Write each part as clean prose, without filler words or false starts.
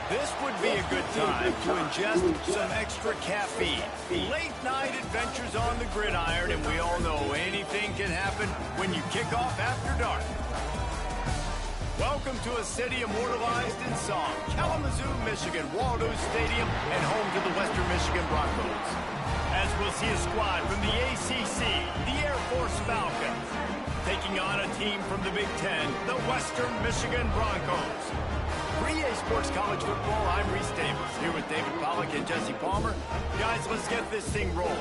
This would be a good time to ingest some extra caffeine. Late night adventures on the gridiron, and we all know anything can happen when you kick off after dark. Welcome to a city immortalized in song, Kalamazoo, Michigan, Waldo Stadium, and home to the Western Michigan Broncos. As we'll see a squad from the ACC, the Air Force Falcons, taking on a team from the Big Ten, the Western Michigan Broncos. For EA Sports College Football, I'm Reese Davis, here with David Pollack and Jesse Palmer. Guys, let's get this thing rolling.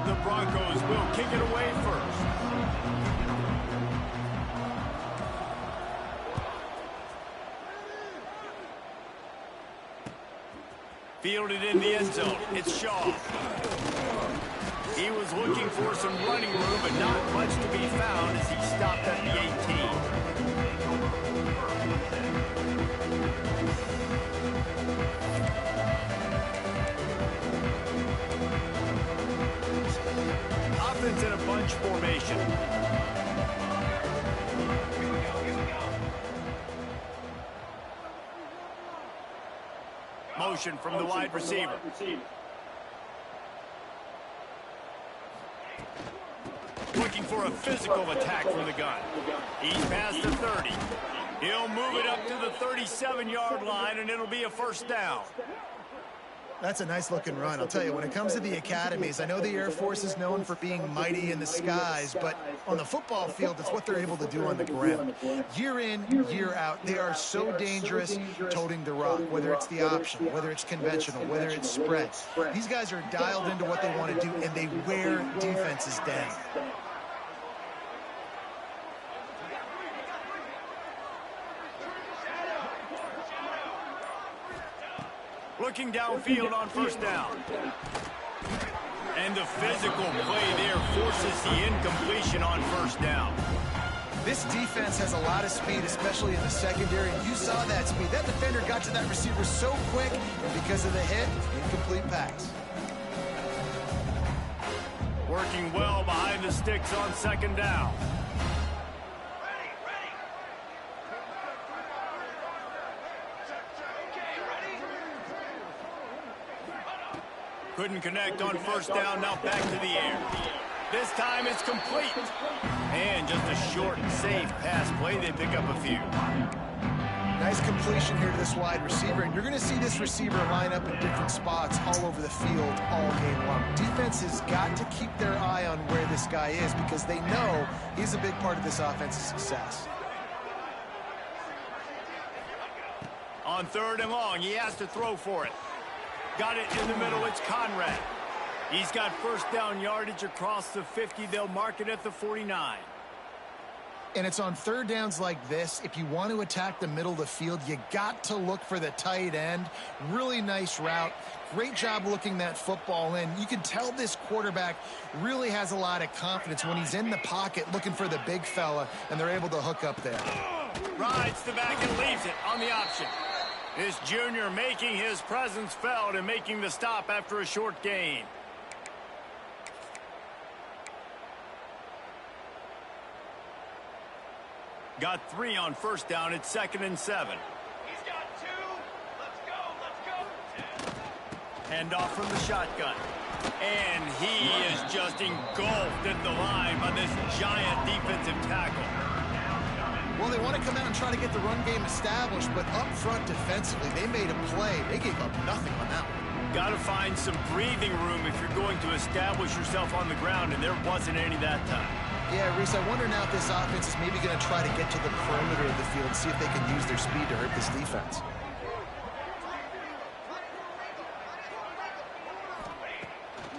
The Broncos will kick it away first. Fielded in the end zone. It's Shaw. He was looking for some running room, but not much to be found as he stopped at the 18. Offense in a bunch formation. Motion from the wide receiver. Looking for a physical attack from the gun. He's past the 30. He'll move it up to the 37-yard line, and it'll be a first down. That's a nice-looking run. I'll tell you, when it comes to the academies, I know the Air Force is known for being mighty in the skies, but on the football field, it's what they're able to do on the ground. Year in, year out, they are so dangerous toting the rock, whether it's the option, whether it's conventional, whether it's spread. These guys are dialed into what they want to do, and they wear defenses down. Looking downfield on first down. And the physical play there forces the incompletion on first down. This defense has a lot of speed, especially in the secondary. You saw that speed. That defender got to that receiver so quick, and because of the hit, incomplete pass. Working well behind the sticks on second down. Couldn't connect on first down, now back to the air. This time it's complete. And just a short and safe pass play, they pick up a few. Nice completion here to this wide receiver, and you're going to see this receiver line up in different spots all over the field all game long. Defense has got to keep their eye on where this guy is because they know he's a big part of this offense's success. On third and long, he has to throw for it. Got it in the middle, it's Conrad. He's got first down yardage across the 50. They'll mark it at the 49. And it's on third downs like this. If you want to attack the middle of the field, you got to look for the tight end. Really nice route. Great job looking that football in. You can tell this quarterback really has a lot of confidence when he's in the pocket looking for the big fella, and they're able to hook up there. Rides the back and leaves it on the option. This junior making his presence felt and making the stop after a short gain. Got 3 on first down. It's 2nd and 7. He's got 2. Let's go. Hand off from the shotgun. And he is just engulfed at the line by this giant defensive tackle. Well, they want to come out and try to get the run game established, but up front defensively, they made a play. They gave up nothing on that one. Got to find some breathing room if you're going to establish yourself on the ground, and there wasn't any that time. Yeah, Reese, I wonder now if this offense is maybe going to try to get to the perimeter of the field and see if they can use their speed to hurt this defense.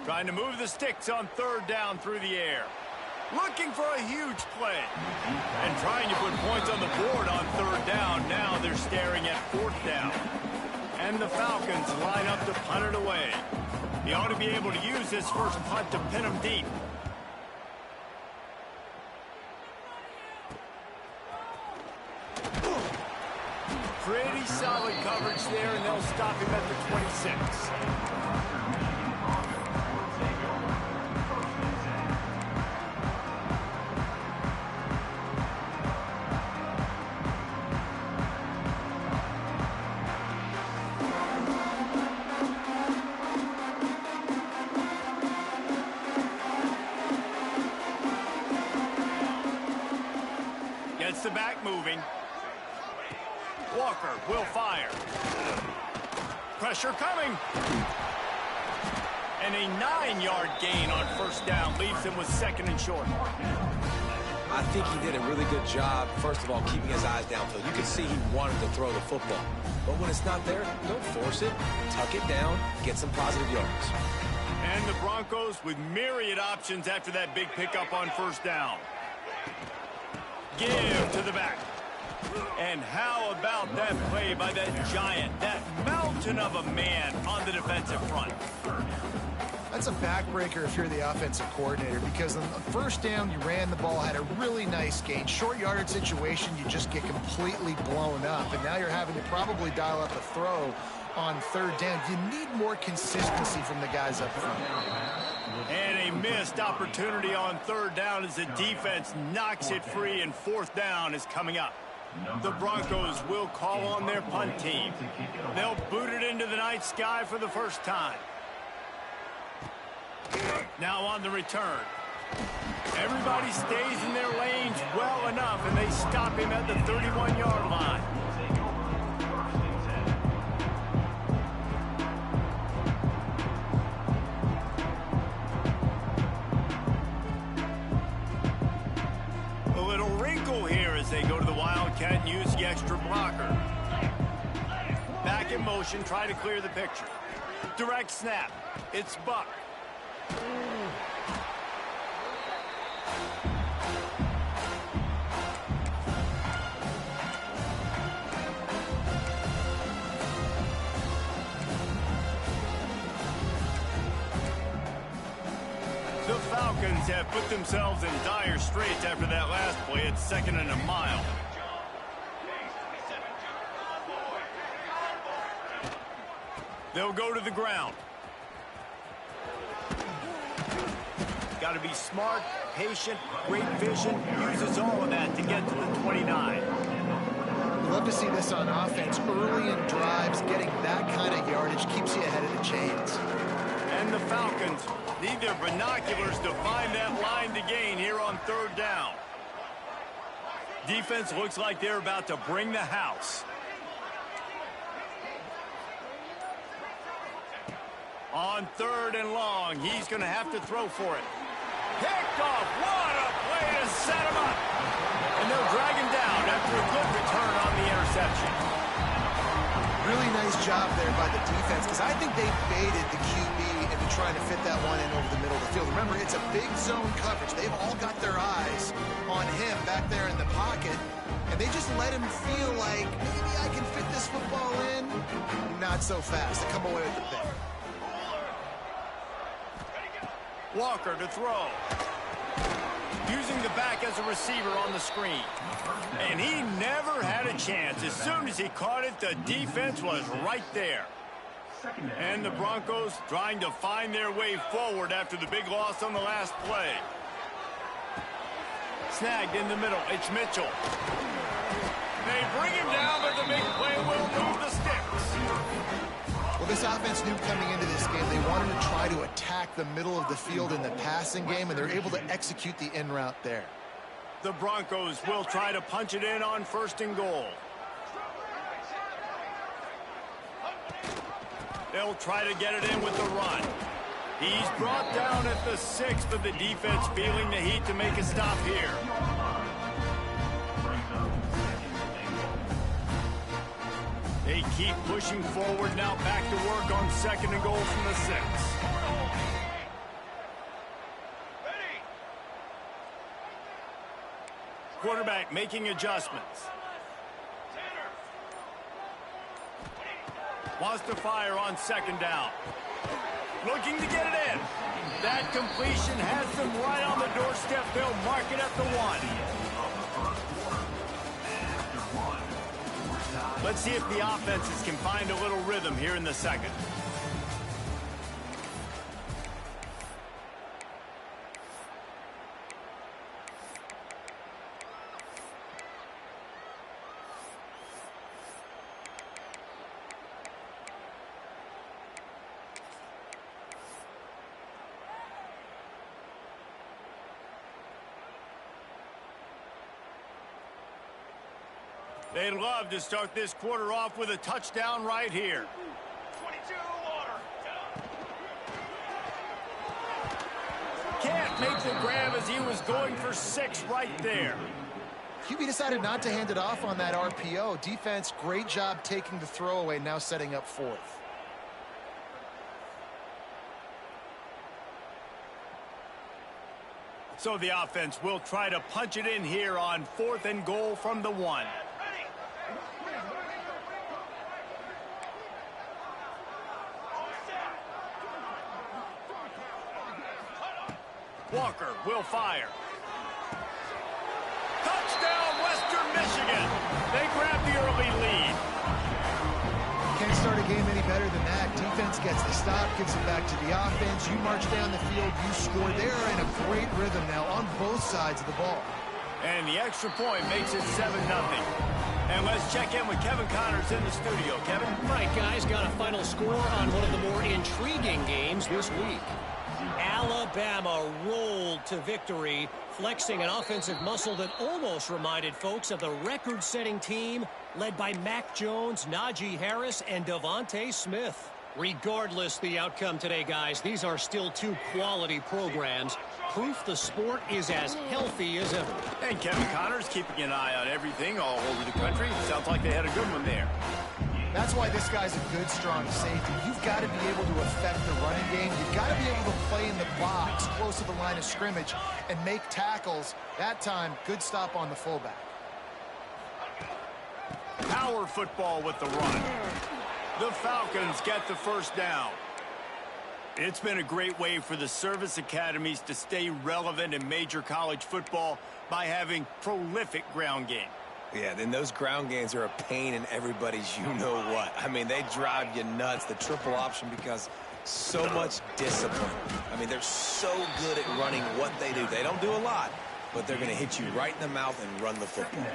Trying to move the sticks on third down through the air. Looking for a huge play. And trying to put points on the board on third down. Now they're staring at fourth down. And the Falcons line up to punt it away. He ought to be able to use this first punt to pin them deep. Pretty solid coverage there, and they'll stop him at the 26. Gets the back moving. Walker will fire. Pressure coming. And a 9-yard gain on first down leaves him with 2nd and short. I think he did a really good job, first of all, keeping his eyes downfield. You can see he wanted to throw the football. But when it's not there, don't force it. Tuck it down, get some positive yards. And the Broncos with myriad options after that big pickup on first down. Give to the back. And how about that play by that giant, that mountain of a man on the defensive front? That's a backbreaker if you're the offensive coordinator, because on the first down, you ran the ball, had a really nice gain. Short yardage situation, you just get completely blown up, and now you're having to probably dial up a throw on 3rd down. You need more consistency from the guys up front. And a missed opportunity on 3rd down as the defense knocks it free, and 4th down is coming up. The Broncos will call on their punt team. They'll boot it into the night sky for the first time. Now on the return. Everybody stays in their lanes well enough, and they stop him at the 31-yard line. A little wrinkle here as they go to the Wildcat and use the extra blocker. Back in motion, try to clear the picture. Direct snap. It's Buck. The Falcons have put themselves in dire straits after that last play. It's 2nd and a mile. They'll go to the ground. Got to be smart, patient, great vision. Uses all of that to get to the 29. We love to see this on offense. Early in drives, getting that kind of yardage keeps you ahead of the chains. And the Falcons need their binoculars to find that line to gain here on 3rd down. Defense looks like they're about to bring the house. On 3rd and long, he's going to have to throw for it. Picked off. What a play to set him up. And they'll drag him down after a good return on the interception. Really nice job there by the defense, because I think they baited the QB into trying to fit that one in over the middle of the field. Remember, it's a big zone coverage. They've all got their eyes on him back there in the pocket, and they just let him feel like, maybe I can fit this football in. Not so fast. They come away with the pick. Walker to throw. Using the back as a receiver on the screen. And he never had a chance. As soon as he caught it, the defense was right there. And the Broncos trying to find their way forward after the big loss on the last play. Snagged in the middle. It's Mitchell. They bring him down, but the big play will move the sticks. Well, this offense knew coming into this game they wanted to try to attack the middle of the field in the passing game, and they're able to execute the in route there. The Broncos will try to punch it in on 1st and goal. They'll try to get it in with the run. He's brought down at the 6, but the defense feeling the heat to make a stop here. They keep pushing forward now, back to work on 2nd and goal from the 6. Quarterback making adjustments. Wants to fire on 2nd down. Looking to get it in. That completion has them right on the doorstep. They'll mark it at the 1. Let's see if the offenses can find a little rhythm here in the second. They'd love to start this quarter off with a touchdown right here. 22 water. Can't make the grab as he was going for 6 right there. QB decided not to hand it off on that RPO. Defense, great job taking the throwaway, now setting up 4th. So the offense will try to punch it in here on 4th and goal from the 1. Walker will fire. Touchdown, Western Michigan. They grab the early lead. Can't start a game any better than that. Defense gets the stop, gives it back to the offense. You march down the field, you score. They're in a great rhythm now on both sides of the ball. And the extra point makes it 7-0. And let's check in with Kevin Connors in the studio. Kevin? Right, guys, got a final score on one of the more intriguing games this week. Alabama rolled to victory, flexing an offensive muscle that almost reminded folks of the record-setting team led by Mac Jones, Najee Harris, and Devontae Smith. Regardless the outcome today, guys, these are still 2 quality programs. Proof the sport is as healthy as ever. And Kevin Connors keeping an eye on everything all over the country. Sounds like they had a good one there. That's why this guy's a good, strong safety. You've got to be able to affect the running game. You've got to be able to play in the box close to the line of scrimmage and make tackles. That time, good stop on the fullback. Power football with the run. The Falcons get the first down. It's been a great way for the service academies to stay relevant in major college football by having prolific ground game. Yeah, then those ground games are a pain in everybody's you-know-what. I mean, they drive you nuts, the triple option, because so much discipline. I mean, they're so good at running what they do. They don't do a lot, but they're going to hit you right in the mouth and run the football.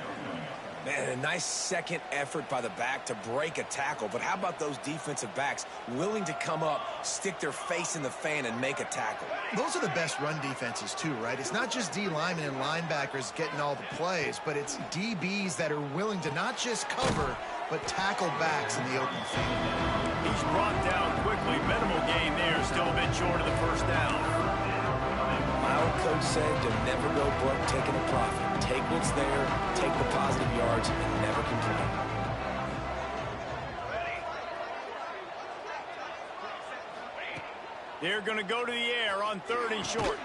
Man, a nice second effort by the back to break a tackle. But how about those defensive backs willing to come up, stick their face in the fan, and make a tackle? Those are the best run defenses, too, right? It's not just D linemen and linebackers getting all the plays, but it's DBs that are willing to not just cover, but tackle backs in the open field. He's brought down quickly. Minimal gain there. Still a bit short of the first down. My old coach said to never go broke taking a profit. Take what's there, take the positive yards, and never complain. They're going to go to the air on 3rd and short.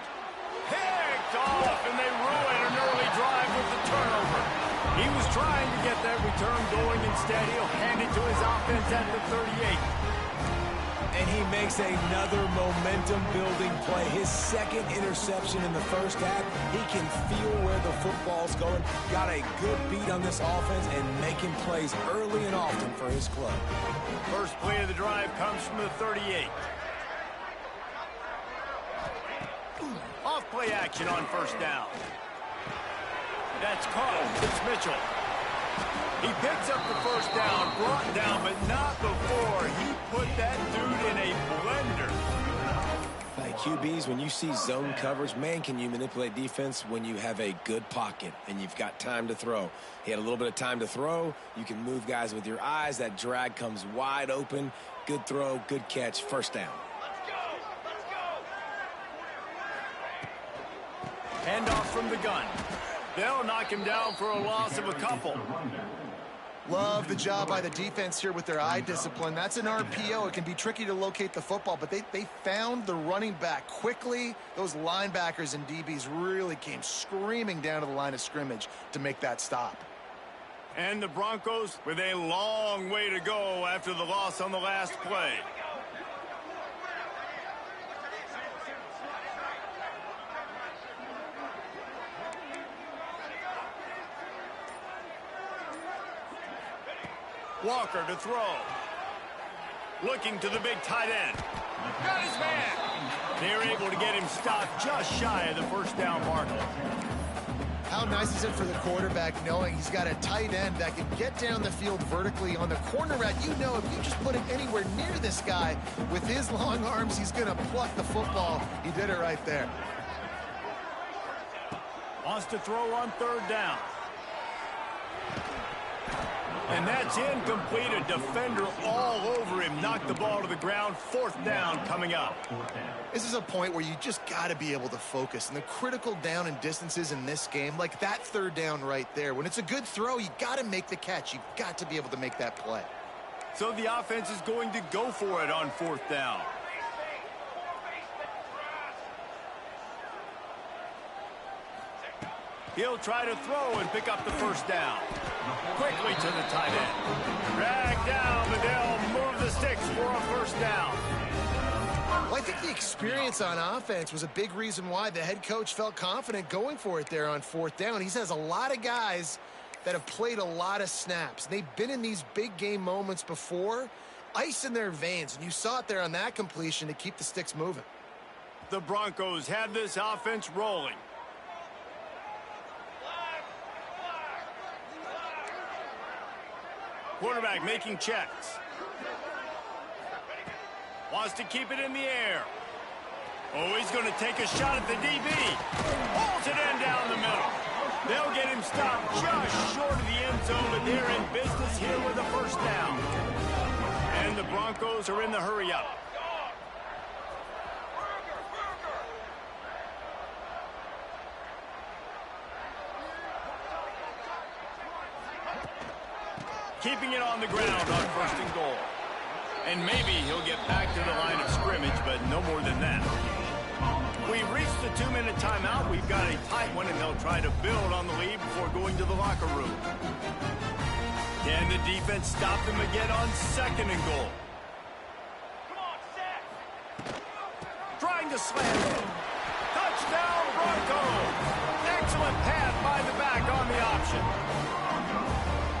Picked off, and they ruin an early drive with the turnover. He was trying to get that return going. Instead, he'll hand it to his offense at the 38. And he makes another momentum-building play. His second interception in the first half. He can feel where the football's going. Got a good beat on this offense and making plays early and often for his club. First play of the drive comes from the 38. Off play action on first down. That's caught. It's Mitchell. He picks up the first down, brought down, but not before he put that dude in a blender. Like QBs, when you see zone coverage, man, can you manipulate defense when you have a good pocket and you've got time to throw. He had a little bit of time to throw. You can move guys with your eyes. That drag comes wide open. Good throw, good catch, first down. Handoff from the gun. They'll knock him down for a loss of a couple. Love the job by the defense here with their eye discipline. That's an RPO. It can be tricky to locate the football, but they found the running back quickly. Those linebackers and DBs really came screaming down to the line of scrimmage to make that stop. And the Broncos with a long way to go after the loss on the last play. Walker to throw. Looking to the big tight end. Got his man. They're able to get him stopped just shy of the first down marker. How nice is it for the quarterback knowing he's got a tight end that can get down the field vertically on the corner route? You know, if you just put him anywhere near this guy with his long arms, he's going to pluck the football. He did it right there. Wants to throw on third down. And that's incomplete. A defender all over him. Knocked the ball to the ground. Fourth down coming up. This is a point where you just got to be able to focus. And the critical down and distances in this game, like that third down right there, when it's a good throw, you got to make the catch. You've got to be able to make that play. So the offense is going to go for it on fourth down. He'll try to throw and pick up the first down. Quickly to the tight end. Drag down, but they'll move the sticks for a first down. Well, I think the experience on offense was a big reason why the head coach felt confident going for it there on fourth down. He has a lot of guys that have played a lot of snaps. They've been in these big game moments before. Ice in their veins, and you saw it there on that completion to keep the sticks moving. The Broncos have this offense rolling. Quarterback making checks. Wants to keep it in the air. Oh, he's going to take a shot at the DB. Pulls it in down the middle. They'll get him stopped just short of the end zone, but they're in business here with a first down. And the Broncos are in the hurry up. Keeping it on the ground on first and goal. And maybe he'll get back to the line of scrimmage, but no more than that. We've reached the 2-minute timeout. We've got a tight one, and they'll try to build on the lead before going to the locker room. Can the defense stop them again on second and goal? Come on, set. Trying to slam it. Touchdown, Broncos. Excellent pass by the back on the option.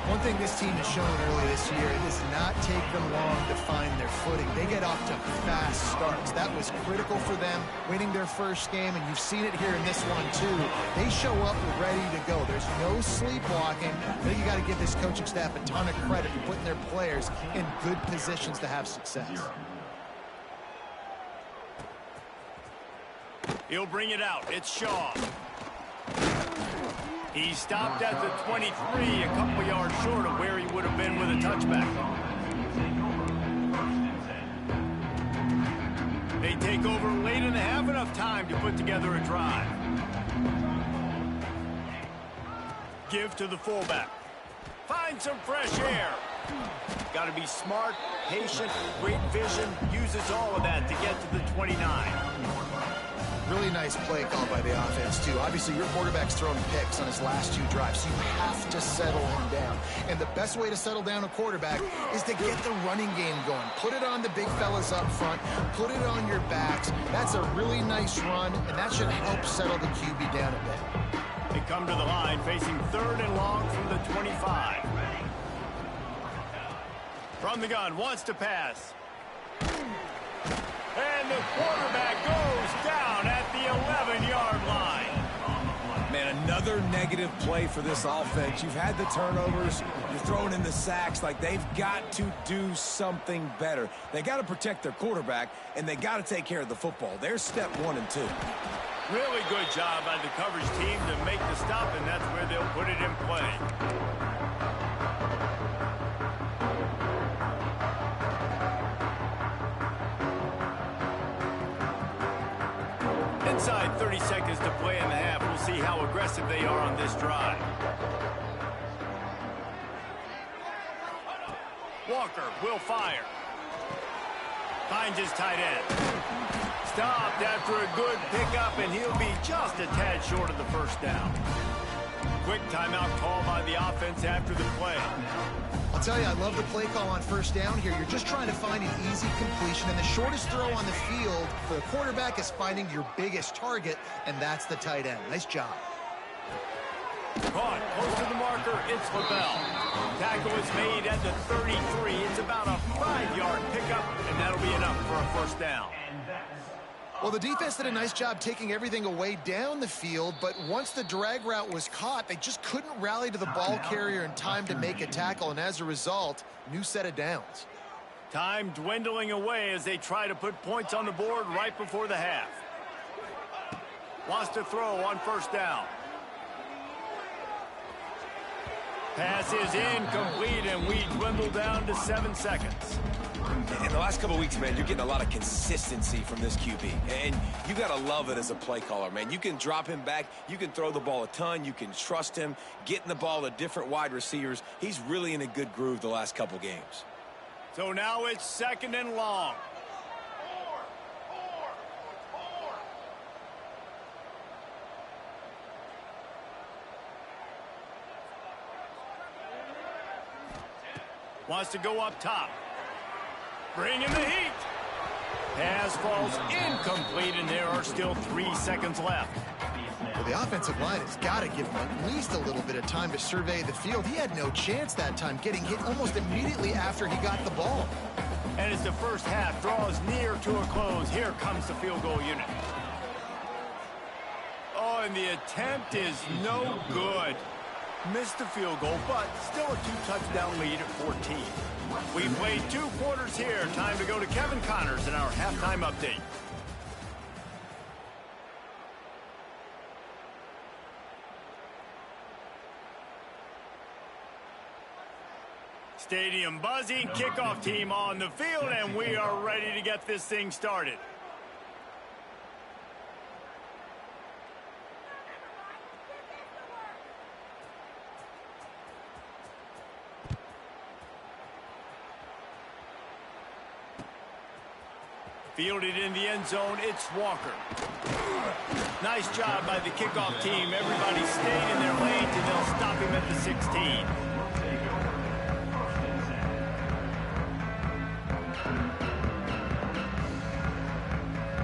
One thing this team has shown early this year, it does not take them long to find their footing. They get off to fast starts. That was critical for them, winning their first game, and you've seen it here in this one too. They show up ready to go. There's no sleepwalking. I think you got to give this coaching staff a ton of credit for putting their players in good positions to have success. He'll bring it out. It's Shaw. He stopped at the 23, a couple yards short of where he would have been with a touchback. They take over late and have enough time to put together a drive. Give to the fullback. Find some fresh air. Got to be smart, patient, great vision. Uses all of that to get to the 29. Really nice play call by the offense, too. Obviously, your quarterback's thrown picks on his last 2 drives, so you have to settle him down. And the best way to settle down a quarterback is to get the running game going. Put it on the big fellas up front. Put it on your backs. That's a really nice run, and that should help settle the QB down a bit. They come to the line facing third and long from the 25. From the gun, wants to pass. And the quarterback goes down at the 11-yard line. Man, another negative play for this offense. You've had the turnovers. You're throwing in the sacks. Like, they've got to do something better. They got to protect their quarterback, and they got to take care of the football. There's step 1 and 2. Really good job by the coverage team to make the stop, and that's where they'll put it in play. Inside 30 seconds to play in the half. We'll see how aggressive they are on this drive. Walker will fire. Finds his tight end. Stopped after a good pickup, and he'll be just a tad short of the first down. Quick timeout call by the offense after the play. I'll tell you, I love the play call on first down here. You're just trying to find an easy completion, and the shortest throw on the field for the quarterback is finding your biggest target, and that's the tight end. Nice job. Caught close to the marker. It's LaBelle. Tackle is made at the 33. It's about a 5-yard pickup, and that'll be enough for a first down. Well, the defense did a nice job taking everything away down the field, but once the drag route was caught, they just couldn't rally to the ball carrier in time to make a tackle, and as a result, new set of downs. Time dwindling away as they try to put points on the board right before the half. Wants to throw on first down. Pass is incomplete, and we dwindle down to 7 seconds. In the last couple of weeks, man, you're getting a lot of consistency from this QB. And you got to love it as a play caller, man. You can drop him back. You can throw the ball a ton. You can trust him. Getting the ball to different wide receivers. He's really in a good groove the last couple games. So now it's 2nd and long. Wants to go up top. Bring in the heat. Pass falls incomplete, and there are still 3 seconds left. Well, the offensive line has got to give him at least a little bit of time to survey the field. He had no chance that time, getting hit almost immediately after he got the ball. And as the first half draws near to a close, here comes the field goal unit. Oh, and the attempt is no good. Missed the field goal, but still a 2-touchdown lead at 14. We've played 2 quarters here. Time to go to Kevin Connors in our halftime update. Stadium buzzing, kickoff team on the field, and we are ready to get this thing started. Fielded in the end zone, it's Walker. Nice job by the kickoff team. Everybody stayed in their lanes, and they'll stop him at the 16.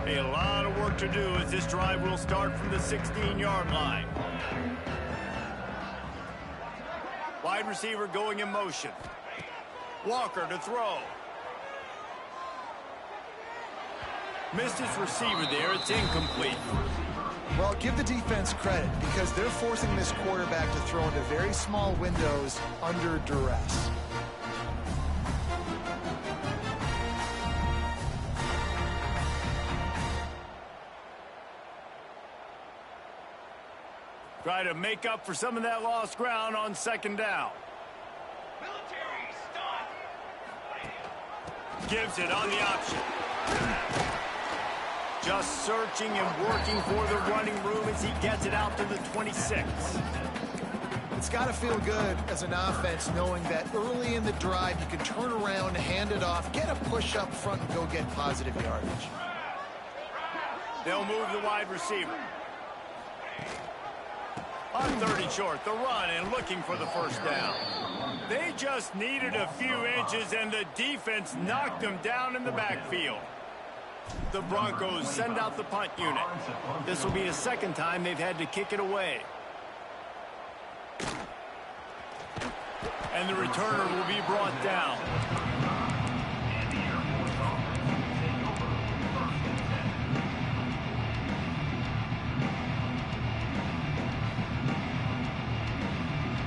A lot of work to do as this drive will start from the 16-yard line. Wide receiver going in motion. Walker to throw. Missed his receiver there. It's incomplete. Well, give the defense credit because they're forcing this quarterback to throw into very small windows under duress. Try to make up for some of that lost ground on 2nd down. Military, stop! Gives it on the option. Just searching and working for the running room as he gets it out to the 26. It's got to feel good as an offense knowing that early in the drive you can turn around, hand it off, get a push up front, and go get positive yardage. They'll move the wide receiver. On 30 short, the run and looking for the first down. They just needed a few inches, and the defense knocked them down in the backfield. The Broncos send out the punt unit. This will be the 2nd time they've had to kick it away. And the returner will be brought down.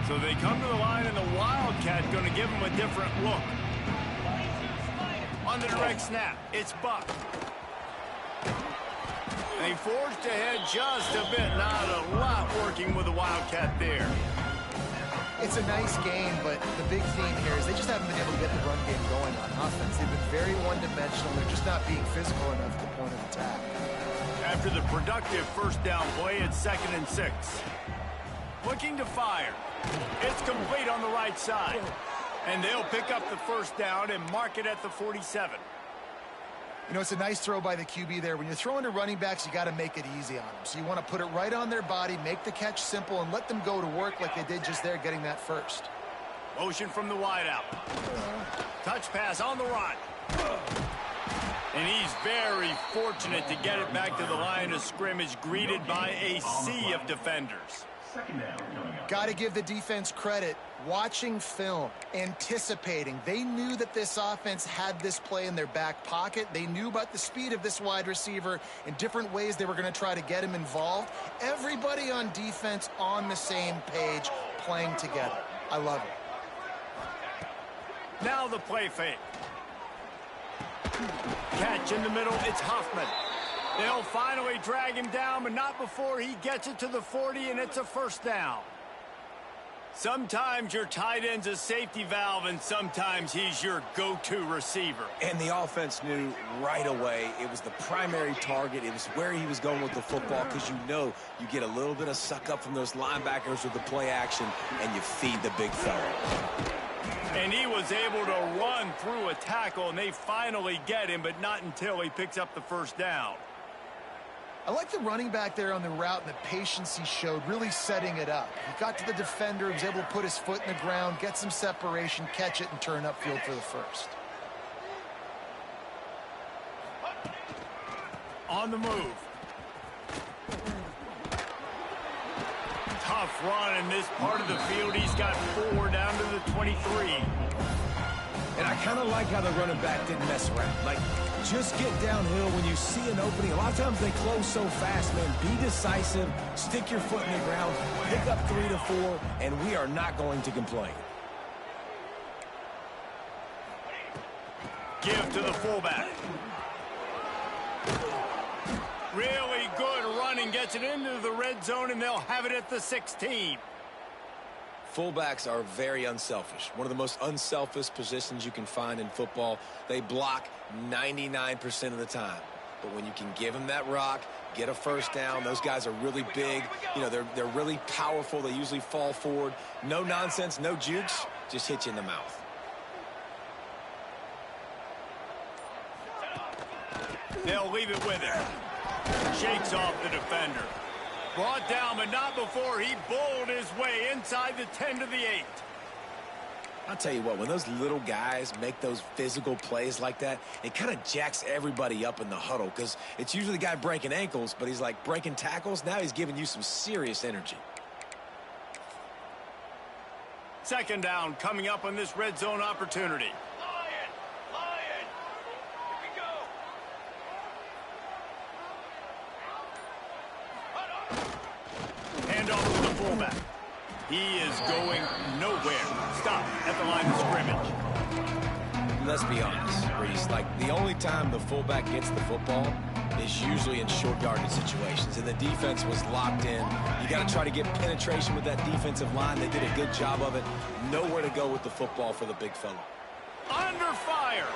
So they come to the line, and the Wildcat going to give them a different look. On the direct snap, it's Buck. They forged ahead just a bit. Not a lot working with the Wildcat there. It's a nice game, but the big theme here is they just haven't been able to get the run game going on offense. They've been very one-dimensional. They're just not being physical enough at the point of attack. After the productive first down play, it's 2nd and 6. Looking to fire. It's complete on the right side. And they'll pick up the first down and mark it at the 47. You know, it's a nice throw by the QB there. When you're throwing to running backs, you got to make it easy on them. So you want to put it right on their body, make the catch simple, and let them go to work like they did just there, getting that first. Motion from the wideout. Touch pass on the run. And he's very fortunate to get it back to the line of scrimmage, greeted by a sea of defenders. Got to give the defense credit. Watching film, anticipating. They knew that this offense had this play in their back pocket. They knew about the speed of this wide receiver and different ways they were going to try to get him involved. Everybody on defense on the same page, playing together. I love it. Now the play fake. Catch in the middle, it's Huffman. They'll finally drag him down, but not before he gets it to the 40, and it's a first down. Sometimes your tight end's a safety valve, and sometimes he's your go-to receiver. And the offense knew right away it was the primary target. It was where he was going with the football, because you know you get a little bit of suck up from those linebackers with the play action, and you feed the big fella. And he was able to run through a tackle, and they finally get him, but not until he picks up the first down. I like the running back there on the route and the patience he showed, really setting it up. He got to the defender, was able to put his foot in the ground, get some separation, catch it, and turn upfield for the first. On the move. Tough run in this part of the field. He's got 4 down to the 23. And I kind of like how the running back didn't mess around. Like, just get downhill when you see an opening. A lot of times they close so fast, man. Be decisive, stick your foot in the ground, pick up 3 to 4, and we are not going to complain. Give to the fullback. Really good running, gets it into the red zone, and they'll have it at the 16. Fullbacks are very unselfish. One of the most unselfish positions you can find in football. They block 99% of the time. But when you can give them that rock, get a first down, those guys are really big. You know, they're really powerful. They usually fall forward. No nonsense, no jukes, just hit you in the mouth. They'll leave it with him. Shakes off the defender. Brought down, but not before he bowled his way inside the 10 to the 8. I'll tell you what, when those little guys make those physical plays like that, it kind of jacks everybody up in the huddle, because it's usually the guy breaking ankles, but he's like breaking tackles. Now he's giving you some serious energy. Second down coming up on this red zone opportunity. Hand off to the fullback. He is going nowhere. Stop at the line of scrimmage. Let's be honest, Reese. Like, the only time the fullback gets the football is usually in short yardage situations, and the defense was locked in. You got to try to get penetration with that defensive line. They did a good job of it. Nowhere to go with the football for the big fella. Under fire.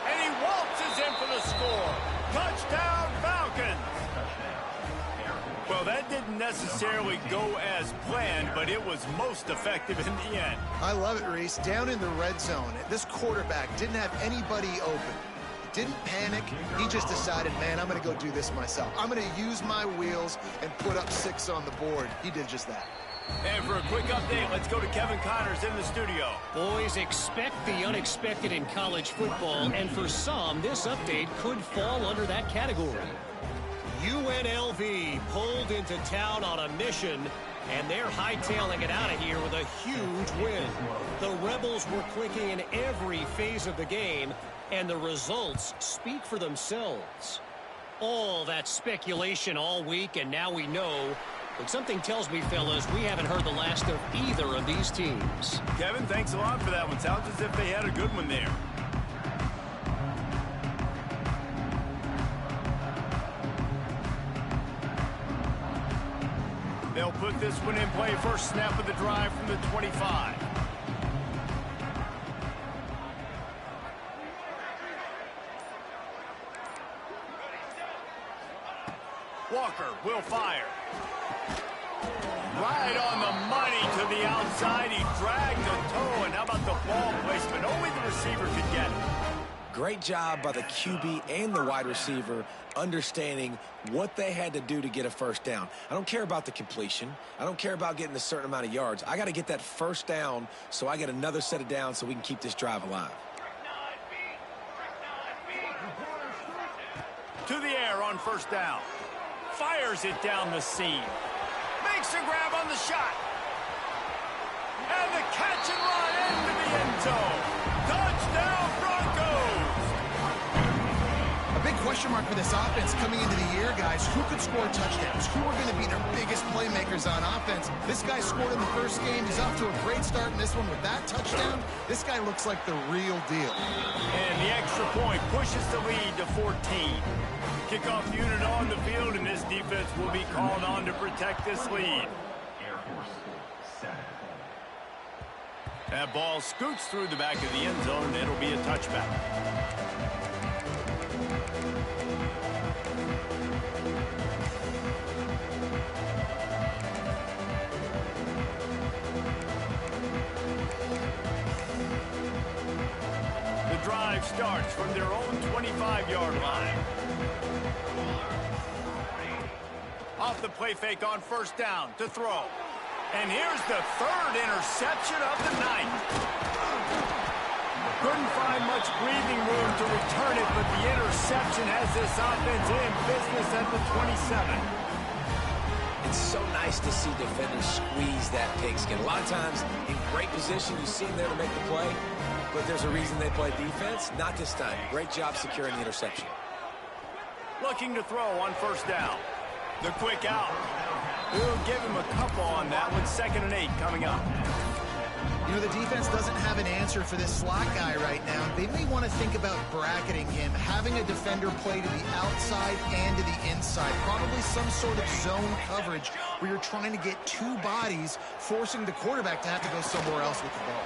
And he waltzes in for the score. Touchdown, Falcons. Well, that didn't necessarily go as planned, but it was most effective in the end. I love it, Reese. Down in the red zone, this quarterback didn't have anybody open. He didn't panic. He just decided, man, I'm going to go do this myself. I'm going to use my wheels and put up 6 on the board. He did just that. And for a quick update, let's go to Kevin Connors in the studio. Boys, expect the unexpected in college football, and for some, this update could fall under that category. UNLV pulled into town on a mission, and they're hightailing it out of here with a huge win. The Rebels were clicking in every phase of the game, and the results speak for themselves. All that speculation all week, and now we know. But something tells me, fellas, we haven't heard the last of either of these teams. Kevin, thanks a lot for that one. Sounds as if they had a good one there. They'll put this one in play. First snap of the drive from the 25. Walker will fire. Right on the money to the outside. He dragged the toe. And how about the ball placement? Only the receiver could get it. Great job by the QB and the wide receiver understanding what they had to do to get a first down. I don't care about the completion. I don't care about getting a certain amount of yards. I got to get that first down so I get another set of downs so we can keep this drive alive. To the air on first down. Fires it down the seam. makes a grab on the shot. And the catch and run into the end zone. Touchdown, Broncos! A big question mark for this offense coming into the year, guys. Who could score touchdowns? Who are going to be their biggest playmakers on offense? This guy scored in the first game. He's off to a great start in this one with that touchdown. This guy looks like the real deal. And the extra point pushes the lead to 14. Kickoff unit on the field, and this defense will be called on to protect this lead. That ball scoots through the back of the end zone, and it'll be a touchback. The drive starts from their own 25-yard line. Off the play fake on first down to throw. And here's the third interception of the night. Couldn't find much breathing room to return it, but the interception has this offense in business at the 27. It's so nice to see defenders squeeze that pigskin. A lot of times, in great position, you see them there to make the play, but there's a reason they play defense. Not this time. Great job securing the interception. Looking to throw on first down. The quick out. We'll give him a couple on that one. 2nd and 8 coming up. You know, the defense doesn't have an answer for this slot guy right now. They may want to think about bracketing him, having a defender play to the outside and to the inside. Probably some sort of zone coverage where you're trying to get two bodies, forcing the quarterback to have to go somewhere else with the ball.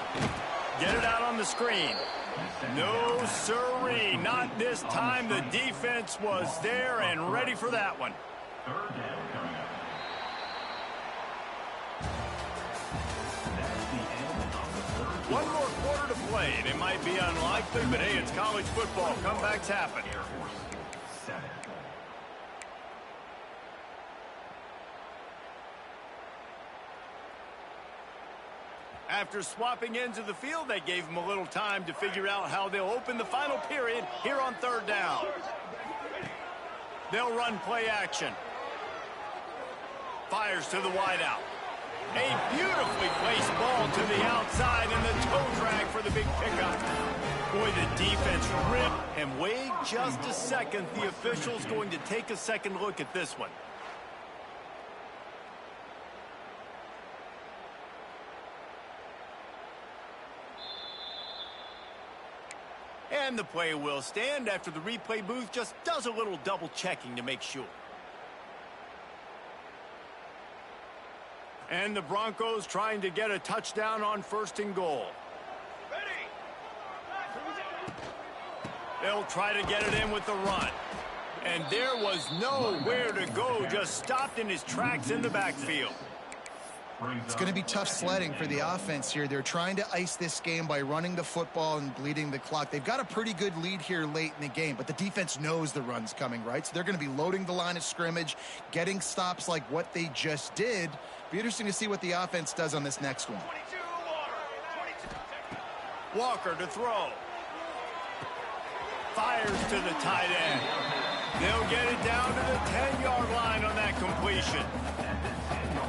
Get it out on the screen. No, sirree. Not this time. The defense was there and ready for that one. One more quarter to play. It might be unlikely, but hey, it's college football. Comebacks happen. After swapping ends of the field, they gave them a little time to figure out how they'll open the final period here on third down. They'll run play action. Fires to the wideout. A beautifully placed ball to the outside and the toe drag for the big pickup. Boy, the defense ripped. And wait just a second. The official's going to take a second look at this one. And the play will stand after the replay booth just does a little double checking to make sure. And the Broncos trying to get a touchdown on 1st and goal. They'll try to get it in with the run. And there was nowhere to go, just stopped in his tracks in the backfield. It's going to be tough sledding for the offense here. They're trying to ice this game by running the football and bleeding the clock. They've got a pretty good lead here late in the game, but the defense knows the run's coming, right? So they're going to be loading the line of scrimmage, getting stops like what they just did. Be interesting to see what the offense does on this next one. Walker to throw. Fires to the tight end. They'll get it down to the 10-yard line on that completion.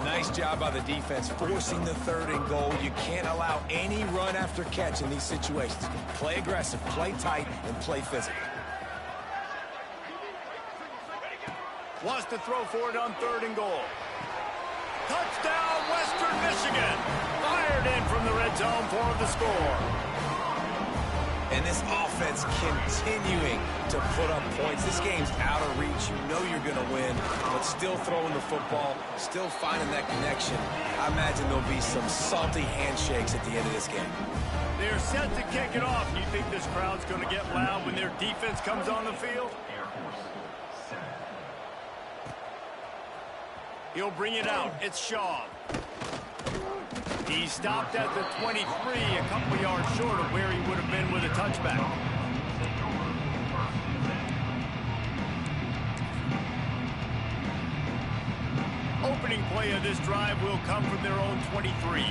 Nice job by the defense forcing the 3rd and goal. You can't allow any run after catch in these situations. Play aggressive, play tight, and play physical. Wants to throw for it on 3rd and goal. Touchdown, Western Michigan. Fired in from the red zone for the score. And this offense continuing to put up points. This game's out of reach. You know you're going to win, but still throwing the football, still finding that connection. I imagine there'll be some salty handshakes at the end of this game. They're set to kick it off. You think this crowd's going to get loud when their defense comes on the field? He'll bring it out. It's Shaw. He stopped at the 23, a couple yards short of where he would have been with a touchback. Opening play of this drive will come from their own 23.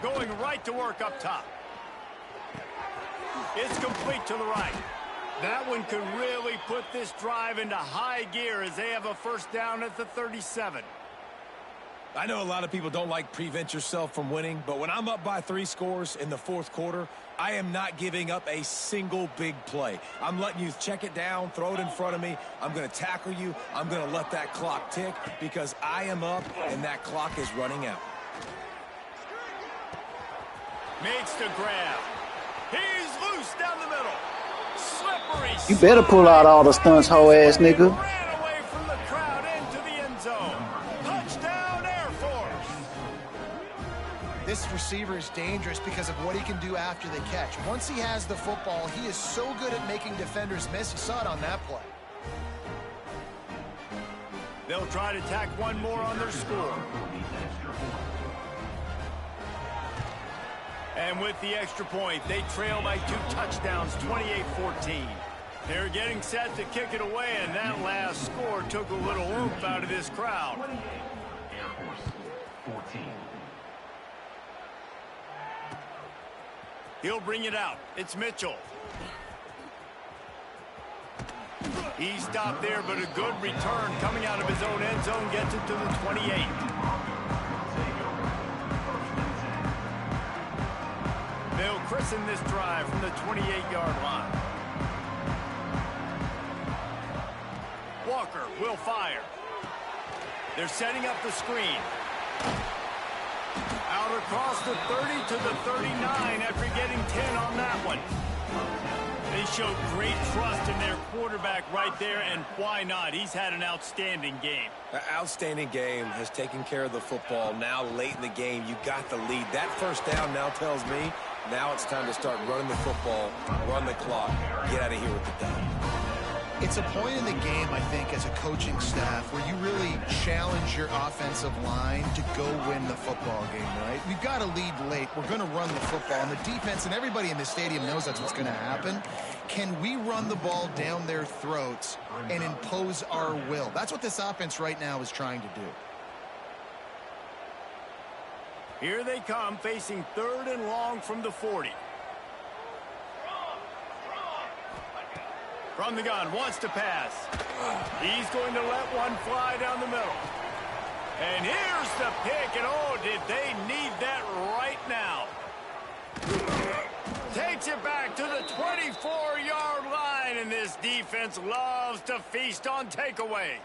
Going right to work up top. It's complete to the right. That one could really put this drive into high gear as they have a first down at the 37. I know a lot of people don't like prevent yourself from winning, but when I'm up by 3 scores in the fourth quarter, I am not giving up a single big play. I'm letting you check it down, throw it in front of me. I'm going to tackle you. I'm going to let that clock tick because I am up and that clock is running out. Makes the grab. He's loose down the middle. Slippery. You better pull out all the stunts, hoe ass nigga. Ran away from the crowd into the end zone. Touchdown, Air Force. This receiver is dangerous because of what he can do after the catch. Once he has the football, he is so good at making defenders miss. You saw it on that play. They'll try to tack one more on their score. And with the extra point, they trail by 2 touchdowns, 28-14. They're getting set to kick it away, and that last score took a little oomph out of this crowd. Air Force 14. He'll bring it out. It's Mitchell. He stopped there, but a good return coming out of his own end zone gets it to the 28. They'll christen this drive from the 28-yard line. Walker will fire. They're setting up the screen. Out across the 30 to the 39 after getting 10 on that one. They showed great trust in their quarterback right there, and why not? He's had an outstanding game. An outstanding game, has taken care of the football. Now late in the game, you got the lead. That first down now tells me now it's time to start running the football, run the clock, get out of here with the dub. It's a point in the game, I think, as a coaching staff where you really challenge your offensive line to go win the football game, right? We've got to lead late. We're going to run the football. And the defense and everybody in the stadium knows that's what's going to happen. Can we run the ball down their throats and impose our will? That's what this offense right now is trying to do. Here they come, facing 3rd and long from the 40. From the gun, wants to pass. He's going to let one fly down the middle. And here's the pick, and oh, did they need that right now. Takes it back to the 24-yard line, and this defense loves to feast on takeaways.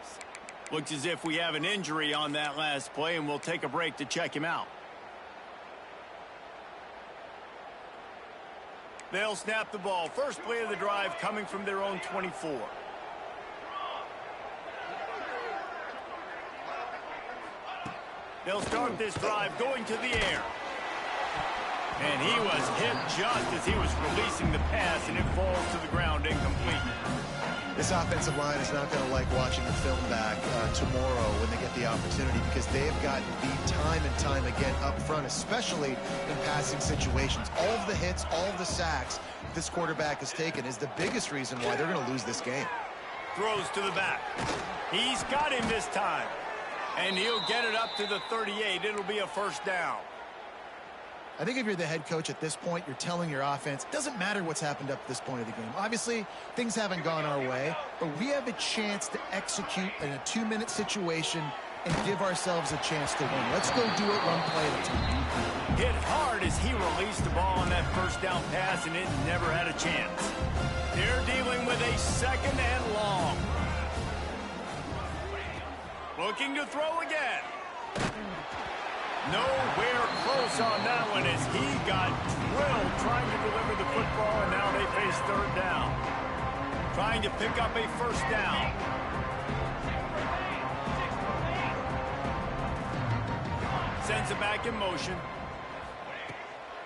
Looks as if we have an injury on that last play, and we'll take a break to check him out. They'll snap the ball. First play of the drive coming from their own 24. They'll start this drive going to the air. And he was hit just as he was releasing the pass, and it falls to the ground incomplete. This offensive line is not going to like watching the film back tomorrow when they get the opportunity, because they've got beat time and time again up front, especially in passing situations. All of the hits, all of the sacks this quarterback has taken is the biggest reason why they're going to lose this game. Throws to the back. He's got him this time. And he'll get it up to the 38. It'll be a first down. I think if you're the head coach at this point, you're telling your offense, it doesn't matter what's happened up to this point of the game. Obviously, things haven't gone our way, but we have a chance to execute in a 2-minute situation and give ourselves a chance to win. Let's go do it one play at a time. Hit hard as he released the ball on that first down pass, and it never had a chance. They're dealing with a 2nd and long. Looking to throw again. Nowhere close on that one as he got drilled trying to deliver the football, and now they face 3rd down. Trying to pick up a first down. Sends it back in motion.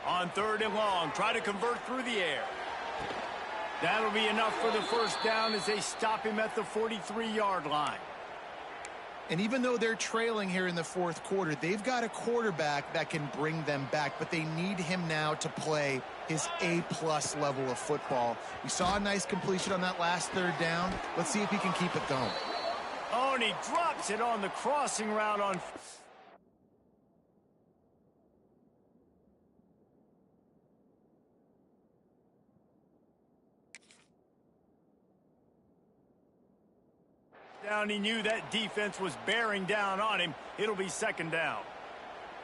On 3rd and long, try to convert through the air. That'll be enough for the first down as they stop him at the 43-yard line. And even though they're trailing here in the 4th quarter, they've got a quarterback that can bring them back, but they need him now to play his A-plus level of football. We saw a nice completion on that last 3rd down. Let's see if he can keep it going. Oh, and he drops it on the crossing route on... Down, he knew that defense was bearing down on him. It'll be second down.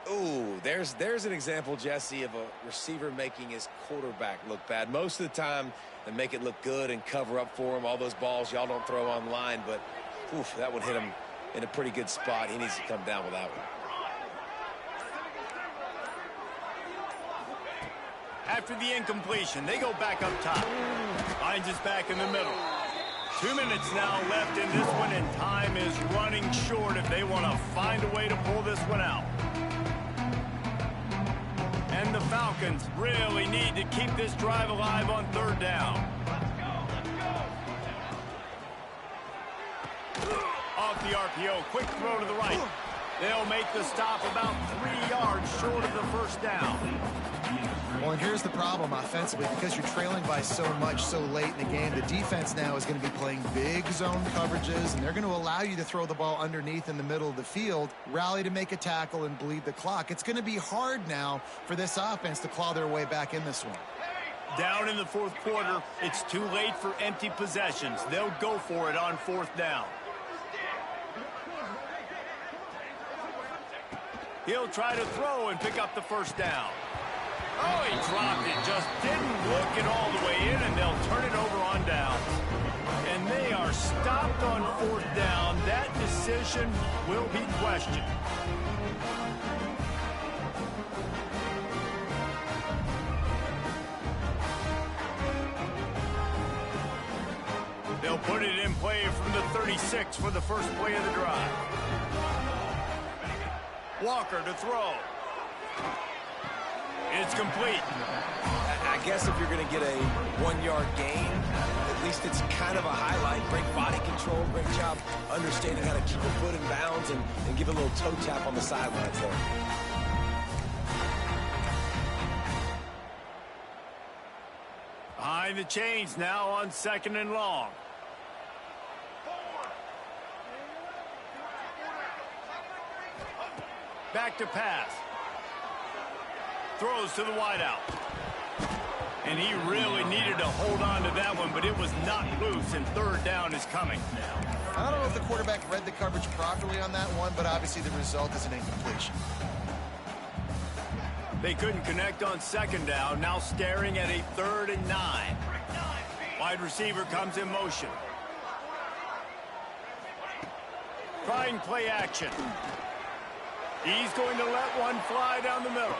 Ooh, there's an example, Jesse, of a receiver making his quarterback look bad. Most of the time, they make it look good and cover up for him. All those balls y'all don't throw online, but oof, that one hit him in a pretty good spot. He needs to come down with that one. After the incompletion, they go back up top. Hines is back in the middle. 2 minutes now left in this one, and time is running short if they want to find a way to pull this one out. And the Falcons really need to keep this drive alive on third down. Off the RPO, quick throw to the right. They'll make the stop about 3 yards short of the first down. Well, and here's the problem offensively. Because you're trailing by so much so late in the game, the defense now is going to be playing big zone coverages, and they're going to allow you to throw the ball underneath in the middle of the field, rally to make a tackle, and bleed the clock. It's going to be hard now for this offense to claw their way back in this one. Down in the fourth quarter, it's too late for empty possessions. They'll go for it on fourth down. He'll try to throw and pick up the first down. Oh, he dropped it. Just didn't look it all the way in, and they'll turn it over on downs. And they are stopped on fourth down. That decision will be questioned. They'll put it in play from the 36 for the first play of the drive. Walker to throw. It's complete. I guess if you're going to get a 1-yard gain, at least it's kind of a highlight. Great body control, great job understanding how to keep a foot in bounds and give a little toe tap on the sidelines there. Behind the chains now on second and long. Back to pass. Throws to the wideout. And he really needed to hold on to that one, but it was not loose, and third down is coming. I don't know if the quarterback read the coverage properly on that one, but obviously the result is an incompletion. They couldn't connect on second down, now staring at a 3rd and 9. Wide receiver comes in motion. Trying play action. He's going to let one fly down the middle.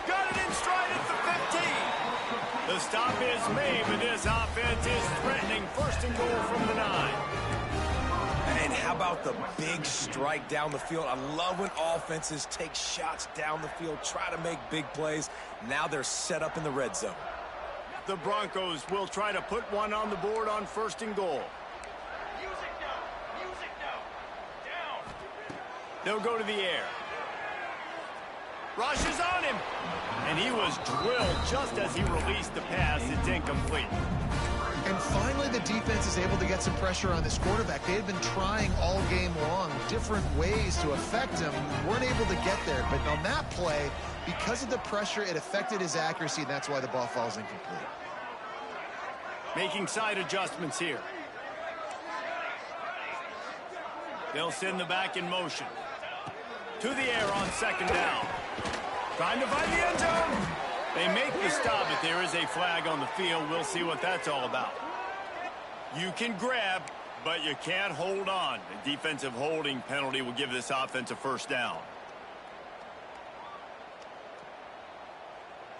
Got it in stride at the 15. The stop is made, but this offense is threatening first and goal from the 9. And how about the big strike down the field? I love when offenses take shots down the field, try to make big plays. Now they're set up in the red zone. The Broncos will try to put one on the board on first and goal. They'll go to the air. Rushes on him. And he was drilled just as he released the pass. It's incomplete. And finally, the defense is able to get some pressure on this quarterback. They had been trying all game long different ways to affect him. Weren't able to get there. But on that play, because of the pressure, it affected his accuracy, and that's why the ball falls incomplete. Making side adjustments here. They'll send the back in motion. To the air on second down. Trying to find the end zone. They make the stop, but there is a flag on the field. We'll see what that's all about. You can grab, but you can't hold on. A defensive holding penalty will give this offense a first down.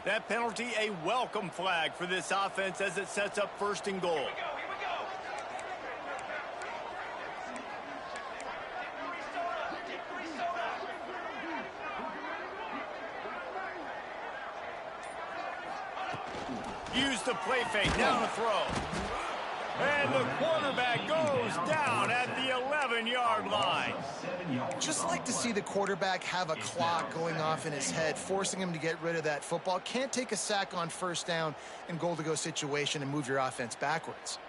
That penalty, a welcome flag for this offense as it sets up first and goal. Use the play fake, down a throw. And the quarterback goes down at the 11-yard line. Just like to see the quarterback have a clock going off in his head, forcing him to get rid of that football. Can't take a sack on first down and goal-to-go situation and move your offense backwards.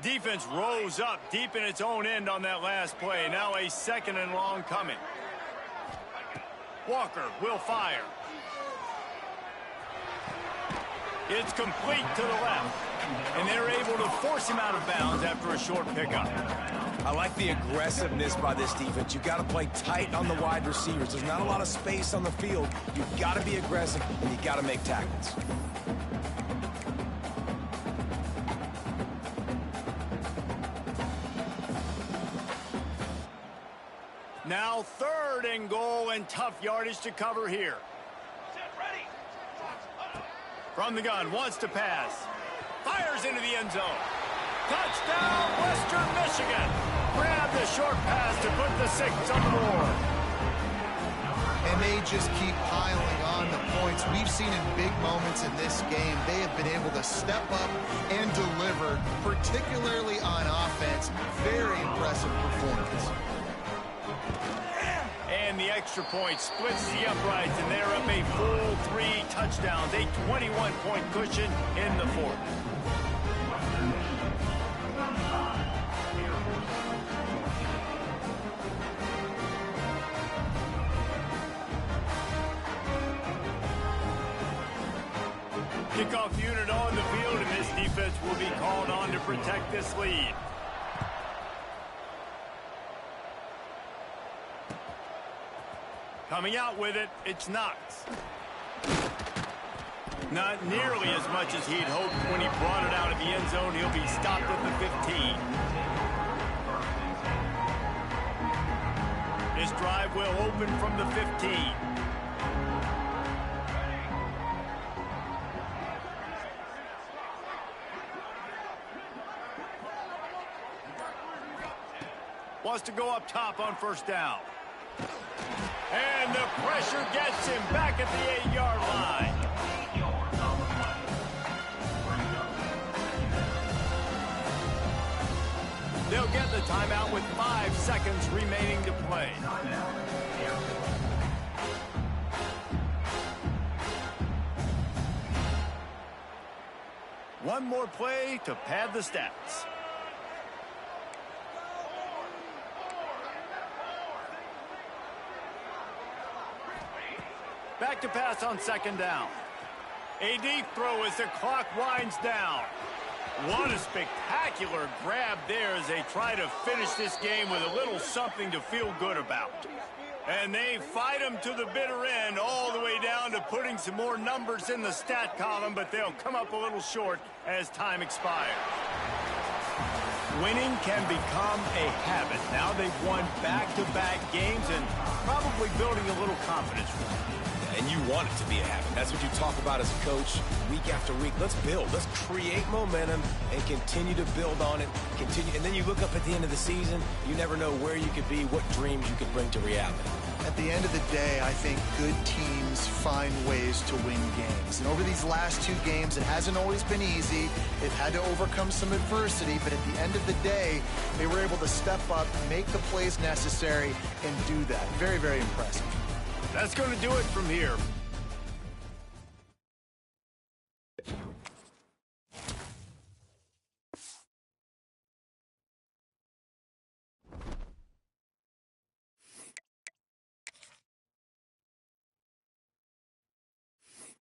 Defense rose up deep in its own end on that last play. Now a second and long coming. Walker will fire. It's complete to the left. And they're able to force him out of bounds after a short pickup. I like the aggressiveness by this defense. You've got to play tight on the wide receivers. There's not a lot of space on the field. You've got to be aggressive, and you've got to make tackles. Now 3rd and goal, and tough yardage to cover here. From the gun, wants to pass. Fires into the end zone. Touchdown, Western Michigan. Grab the short pass to put the 6 on the board. And they just keep piling on the points. We've seen in big moments in this game, they have been able to step up and deliver, particularly on offense. Very impressive performance. And the extra point splits the uprights, and they're up a full 3 touchdowns, a 21-point cushion in the 4th. Kickoff unit on the field, and this defense will be called on to protect this lead. Coming out with it, it's Knox. Not nearly as much as he'd hoped when he brought it out of the end zone. He'll be stopped at the 15. His drive will open from the 15. Wants to go up top on 1st down. And the pressure gets him back at the 8-yard line. They'll get the timeout with 5 seconds remaining to play. One more play to pad the stats. Back to pass on 2nd down. A deep throw as the clock winds down. What a spectacular grab there as they try to finish this game with a little something to feel good about. And they fight them to the bitter end, all the way down to putting some more numbers in the stat column, but they'll come up a little short as time expires. Winning can become a habit. Now they've won back-to-back games and probably building a little confidence for them. And you want it to be a habit. That's what you talk about as a coach week after week. Let's build. Let's create momentum and continue to build on it. Continue, and then you look up at the end of the season, you never know where you could be, what dreams you could bring to reality. At the end of the day, I think good teams find ways to win games. And over these last 2 games, it hasn't always been easy. They've had to overcome some adversity, but at the end of the day, they were able to step up, make the plays necessary, and do that. Very, very impressive. That's going to do it from here.